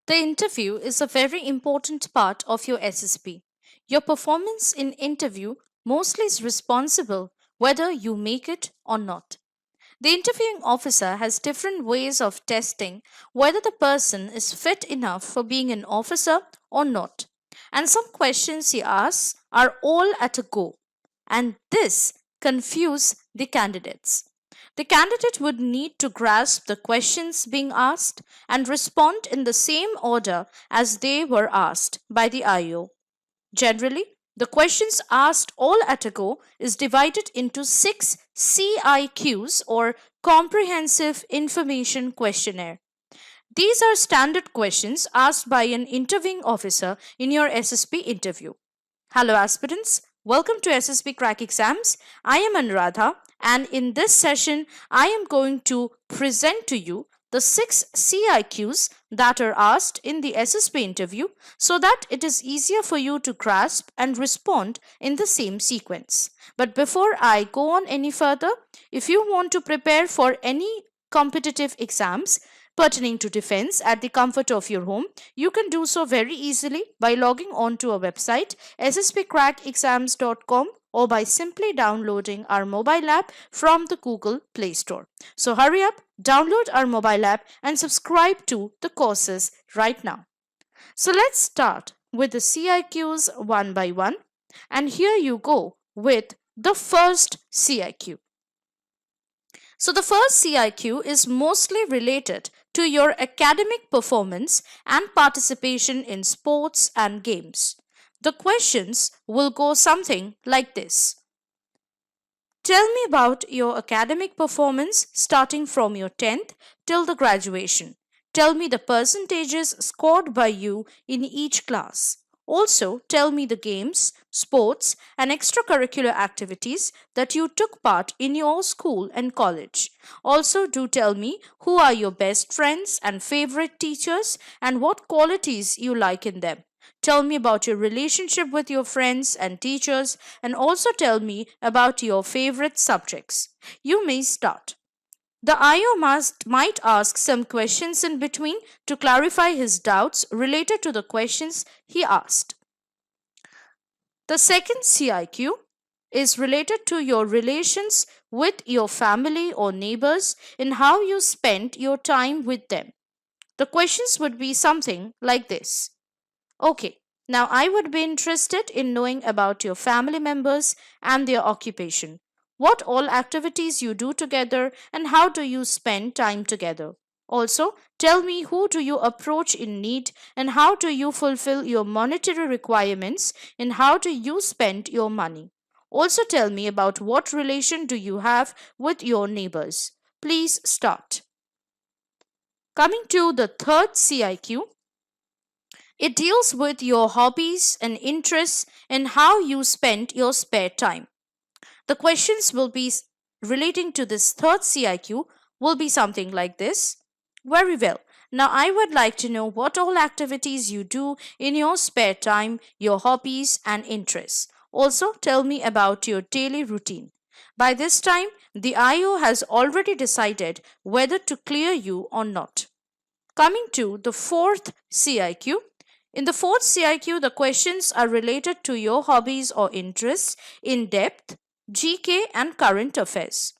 The interview is a very important part of your SSP. Your performance in interview mostly is responsible whether you make it or not. The interviewing officer has different ways of testing whether the person is fit enough for being an officer or not. And some questions he asks are all at a go. And this confuse the candidates. The candidate would need to grasp the questions being asked and respond in the same order as they were asked by the IO. Generally, the questions asked all at a go is divided into 6 CIQs or Comprehensive Information Questionnaire. These are standard questions asked by an interviewing officer in your SSP interview. Hello, aspirants. Welcome to SSP Crack Exams. I am Anuradha, and in this session, I am going to present to you the 6 CIQs that are asked in the SSP interview so that it is easier for you to grasp and respond in the same sequence. But before I go on any further, if you want to prepare for any competitive exams, pertaining to defense at the comfort of your home, you can do so very easily by logging on to our website sspcrackexams.com or by simply downloading our mobile app from the Google Play Store. So hurry up, download our mobile app and subscribe to the courses right now. So let's start with the CIQs one by one. And here you go with the first CIQ. So the first CIQ is mostly related to your academic performance and participation in sports and games. The questions will go something like this. Tell me about your academic performance starting from your 10th till the graduation. Tell me the percentages scored by you in each class. Also, tell me the games, sports, and extracurricular activities that you took part in your school and college. Also, do tell me who are your best friends and favorite teachers and what qualities you like in them. Tell me about your relationship with your friends and teachers, and also tell me about your favorite subjects. You may start. The IO might ask some questions in between to clarify his doubts related to the questions he asked. The second CIQ is related to your relations with your family or neighbors and how you spent your time with them. The questions would be something like this. Okay, now I would be interested in knowing about your family members and their occupation. What all activities you do together and how do you spend time together? Also, tell me who do you approach in need and how do you fulfill your monetary requirements and how do you spend your money? Also, tell me about what relation do you have with your neighbors. Please start. Coming to the third CIQ, it deals with your hobbies and interests and how you spend your spare time. The questions will be relating to this third CIQ will be something like this. Very well. Now I would like to know what all activities you do in your spare time, your hobbies and interests. Also tell me about your daily routine. By this time, the IO has already decided whether to clear you or not. Coming to the fourth CIQ, in the fourth CIQ, the questions are related to your hobbies or interests in depth, GK, and current affairs.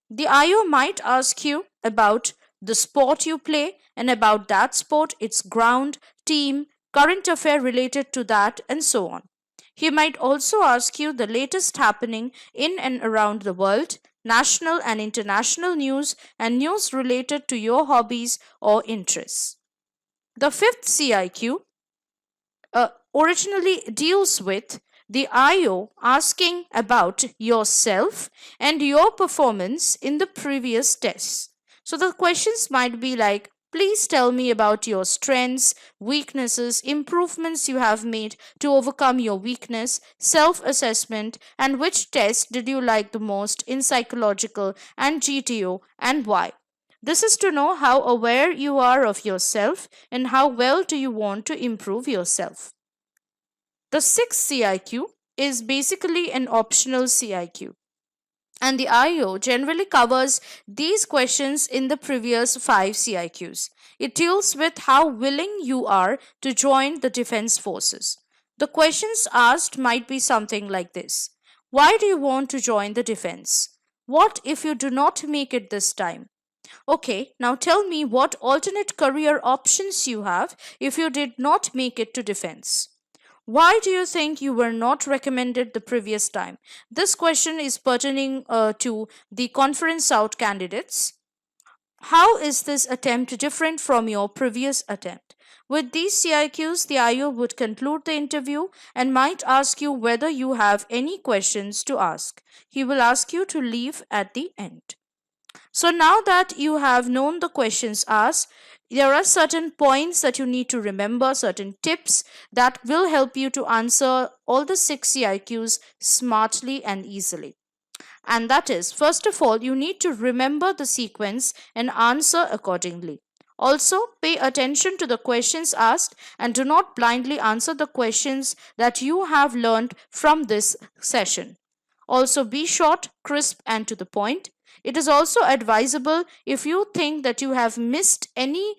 The IO might ask you about the sport you play and about that sport, its ground, team, current affair related to that, and so on. He might also ask you the latest happening in and around the world, national and international news, and news related to your hobbies or interests. The fifth CIQ originally deals with the IO asking about yourself and your performance in the previous tests. So the questions might be like, please tell me about your strengths, weaknesses, improvements you have made to overcome your weakness, self assessment, and which test did you like the most in psychological and GTO and why. This is to know how aware you are of yourself and how well do you want to improve yourself. The sixth CIQ is basically an optional CIQ. and the IO generally covers these questions in the previous 5 CIQs. It deals with how willing you are to join the defense forces. The questions asked might be something like this: why do you want to join the defense? What if you do not make it this time? Okay, now tell me what alternate career options you have if you did not make it to defense. Why do you think you were not recommended the previous time? This question is pertaining to the conference out candidates. How is this attempt different from your previous attempt? With these CIQs, the IO would conclude the interview and might ask you whether you have any questions to ask. He will ask you to leave at the end. So now that you have known the questions asked, there are certain points that you need to remember, certain tips that will help you to answer all the 6 CIQs smartly and easily. And that is, first of all, you need to remember the sequence and answer accordingly. Also, pay attention to the questions asked and do not blindly answer the questions that you have learned from this session. Also, be short, crisp, and to the point. It is also advisable if you think that you have missed any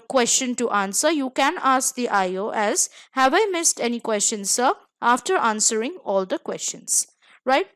question to answer, you can ask the IO as, have I missed any questions, sir, after answering all the questions, right?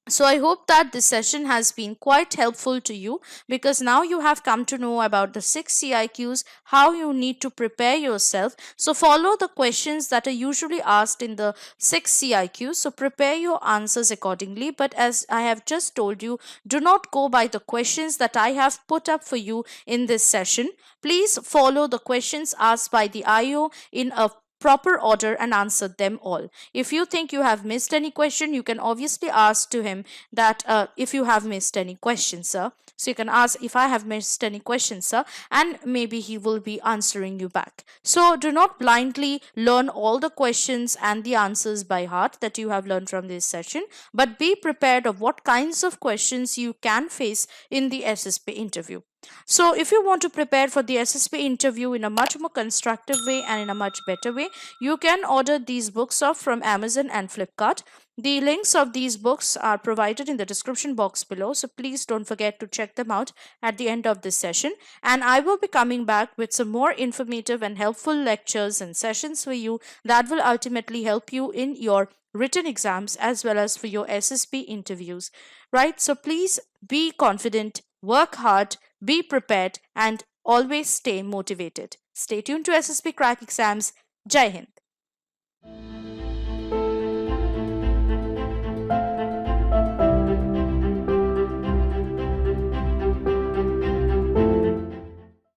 So I hope that this session has been quite helpful to you, because now you have come to know about the 6 CIQs, how you need to prepare yourself. So follow the questions that are usually asked in the 6 CIQs. So prepare your answers accordingly. But as I have just told you, do not go by the questions that I have put up for you in this session. Please follow the questions asked by the IO in a proper order and answer them all. If you think you have missed any question, you can obviously ask to him that if you have missed any questions, sir. So you can ask, if I have missed any questions, sir, and maybe he will be answering you back. So do not blindly learn all the questions and the answers by heart that you have learned from this session, but be prepared of what kinds of questions you can face in the SSP interview. So, if you want to prepare for the SSP interview in a much more constructive way and in a much better way, you can order these books off from Amazon and Flipkart. The links of these books are provided in the description box below, so please don't forget to check them out at the end of this session. And I will be coming back with some more informative and helpful lectures and sessions for you that will ultimately help you in your written exams as well as for your SSP interviews. Right? So, please be confident, work hard, be prepared, and always stay motivated. Stay tuned to SSP Crack Exams. Jai Hind.